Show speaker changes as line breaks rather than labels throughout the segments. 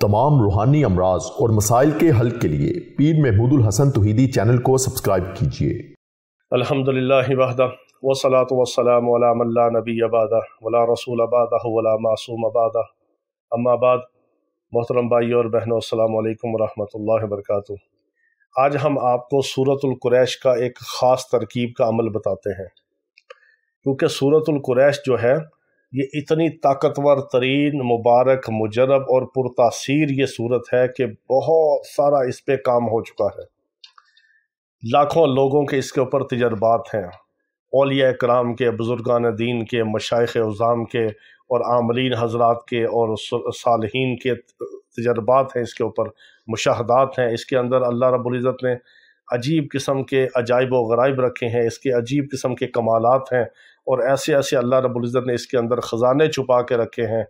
तमाम रूहानी अमराज और मसाइल के हल के लिए पीर महमूद उल हसन तौहीदी चैनल को सब्सक्राइब कीजिए।
अल्हम्दुलिल्लाहि वहदा वस्सलातु वस्सलामु अला मन ला नबिय्य बअदा वला रसूल बअदहु वला मासूम बअदा अम्मा बाद। मोहतरम भाइयों और बहनों, अस्सलामु अलैकुम वरहमतुल्लाहि वबरकातुहू। आज हम आपको सूरतुल कुरैश का एक ख़ास तरकीब का अमल बताते हैं, क्योंकि सूरतुल कुरैश जो है ये इतनी ताकतवर तरीन, मुबारक, मुजरब और पुरतासीर ये सूरत है कि बहुत सारा इस पे काम हो चुका है। लाखों लोगों के इसके ऊपर तजर्बात हैं, औलिया इकराम के, बुजुर्गान दीन के, मशाइख उज़ाम के और आमलीन हजरात के और सालिहीन के तजर्बात हैं इसके ऊपर, मुशाहदात हैं। इसके अंदर अल्लाह रब्बुल इज़्ज़त ने अजीब किस्म के अजाइब व गराइब रखे हैं, इसके अजीब किस्म के कमालात हैं और ऐसे ऐसे अल्लाह रब्बुल इज़्ज़त ने इसके अंदर ख़जाने छुपा के रखे हैं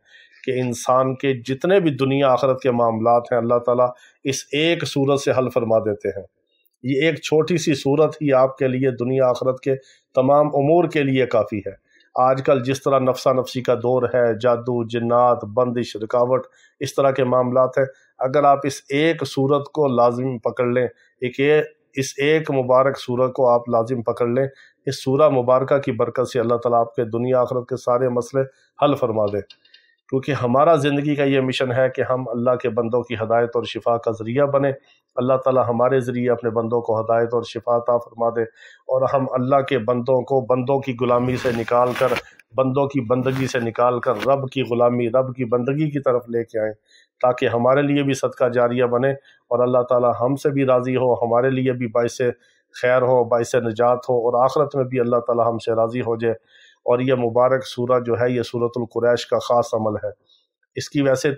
कि इंसान के जितने भी दुनिया आखिरत के मामलात हैं अल्लाह ताला इस एक सूरत से हल फरमा देते हैं। ये एक छोटी सी सूरत ही आपके लिए दुनिया आखिरत के तमाम उमूर के लिए काफ़ी है। आजकल जिस तरह नफसा नफसी का दौर है, जादू, जिन्नात, बंदिश, रुकावट, इस तरह के मामलात हैं, अगर आप इस एक सूरत को लाजिम पकड़ लें, इस एक मुबारक सूरत को आप लाजिम पकड़ लें, इस सूरह मुबारका की बरकत से अल्लाह ताला आपके दुनिया आखिरत के सारे मसले हल फरमा दे। क्योंकि हमारा ज़िंदगी का ये मिशन है कि हम अल्लाह के बंदों की हदायत और शिफा का ज़रिया बने। अल्लाह ताला हमारे ज़रिए अपने बंदों को हदायत और शिफा अता फरमा दे और हम अल्लाह के बंदों को बंदों की ग़ुलामी से निकाल कर, बंदों की बंदगी से निकाल कर रब की ग़ुलामी, रब की बंदगी की तरफ लेके आएँ, ताकि हमारे लिए भी सदका जारिया बने और अल्लाह ताला हमसे भी राज़ी हो, हमारे लिए भी बाइस खैर हो, बाइस निजात हो और आखिरत में भी अल्लाह ताला हमसे राज़ी हो जाए। और यह मुबारक सूरह जो है ये सूरतुल कुरैश का ख़ास अमल है। इसकी वैसे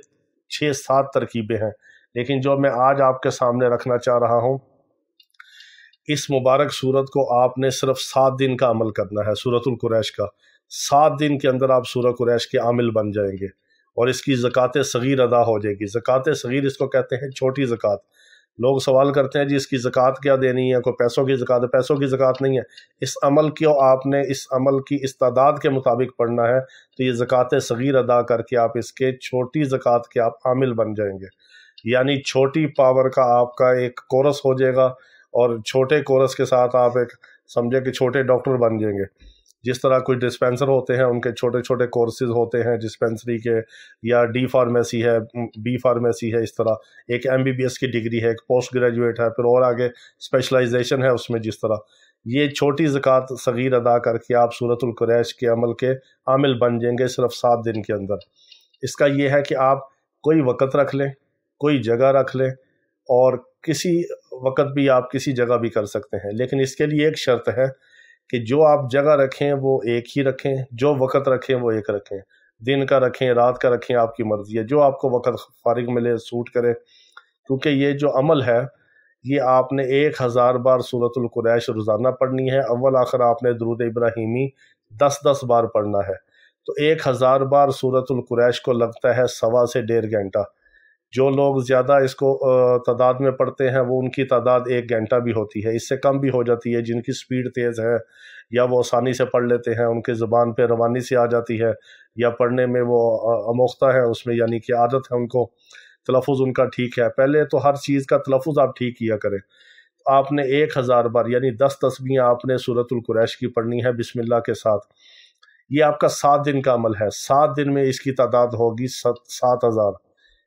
6-7 तरकीबें हैं, लेकिन जो मैं आज आपके सामने रखना चाह रहा हूँ, इस मुबारक सूरत को आपने सिर्फ 7 दिन का अमल करना है। सूरतुल कुरैश का 7 दिन के अंदर आप सूरह कुरैश के आमिल बन जाएंगे और इसकी ज़कात सगीर अदा हो जाएगी। ज़कात सगीर इसको कहते हैं, छोटी ज़कात। लोग सवाल करते हैं जी इसकी ज़कात क्या देनी है, कोई पैसों की ज़कात है? पैसों की ज़कात नहीं है। इस अमल को आपने इस अमल की इस तादाद के मुताबिक पढ़ना है, तो ये ज़कात सगीर अदा करके आप इसके छोटी ज़कात के आप आमिल बन जाएंगे। यानी छोटी पावर का आपका एक कोरस हो जाएगा और छोटे कोरस के साथ आप एक समझे कि छोटे डॉक्टर बन जाएंगे। जिस तरह कोई डिस्पेंसर होते हैं, उनके छोटे छोटे कोर्सेज होते हैं डिस्पेंसरी के, या डी फार्मेसी है, बी फार्मेसी है, इस तरह एक MBBS की डिग्री है, एक पोस्ट ग्रेजुएट है, फिर और आगे स्पेशलाइजेशन है उसमें। जिस तरह ये छोटी ज़कात सगीर अदा करके आप सूरतुल कुरैश के अमल के आमिल बन जाएंगे सिर्फ 7 दिन के अंदर। इसका ये है कि आप कोई वक़्त रख लें, कोई जगह रख लें और किसी वक़्त भी आप किसी जगह भी कर सकते हैं, लेकिन इसके लिए एक शर्त है कि जो आप जगह रखें वो एक ही रखें, जो वक़्त रखें वो एक रखें। दिन का रखें, रात का रखें, आपकी मर्ज़ी है, जो आपको वक़्त फ़ारिग मिले, सूट करे। क्योंकि ये जो अमल है ये आपने 1000 बार सूरतुल कुरैश रोज़ाना पढ़नी है। अव्वल आखिर आपने दुरूद इब्राहीमी 10-10 बार पढ़ना है। तो 1000 बार सूरतुल कुरैश को लगता है 1.25 से 1.5 घंटा। जो लोग ज़्यादा इसको तादाद में पढ़ते हैं वो उनकी तादाद 1 घंटा भी होती है, इससे कम भी हो जाती है। जिनकी स्पीड तेज़ है या वो आसानी से पढ़ लेते हैं, उनके ज़बान पे रवानी से आ जाती है, या पढ़ने में वो अमोख्ता है उसमें, यानी कि आदत है उनको, तलफ़ुज़ उनका ठीक है। पहले तो हर चीज़ का तलफ़ुज़ आप ठीक किया करें। आपने 1000 बार यानी 10 तस्बीहें आपने सूरतुल कुरैश की पढ़नी है बिस्मिल्लाह के साथ। ये आपका 7 दिन का अमल है। 7 दिन में इसकी तादाद होगी 7000।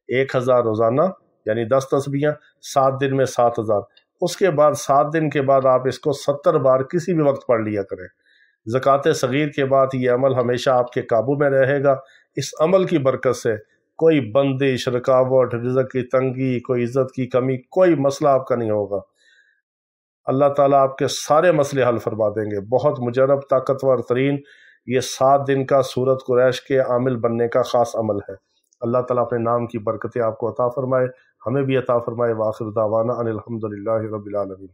1000 रोज़ाना यानी 10 तस्बीहें, 7 दिन में 7000। उसके बाद 7 दिन के बाद आप इसको 70 बार किसी भी वक्त पढ़ लिया करें। ज़कात सगीर के बाद ये अमल हमेशा आपके काबू में रहेगा। इस अमल की बरकत से कोई बंदिश, रुकावट, रिज़्क़ की तंगी, कोई इज़्ज़त की कमी, कोई मसला आपका नहीं होगा। अल्लाह ताला आपके सारे मसले हल फरमा देंगे। बहुत मुजरब, ताकतवर तरीन ये 7 दिन का सूरत कुरैश के आमिल बनने का ख़ास अमल है। अल्लाह ताला अपने नाम की बरकतें आपको अता फ़रमाए, हमें भी अता फ़रमाए। वाखिर दावाना अनिल हम्दुलिल्लाहि रब्बिल आलमीन।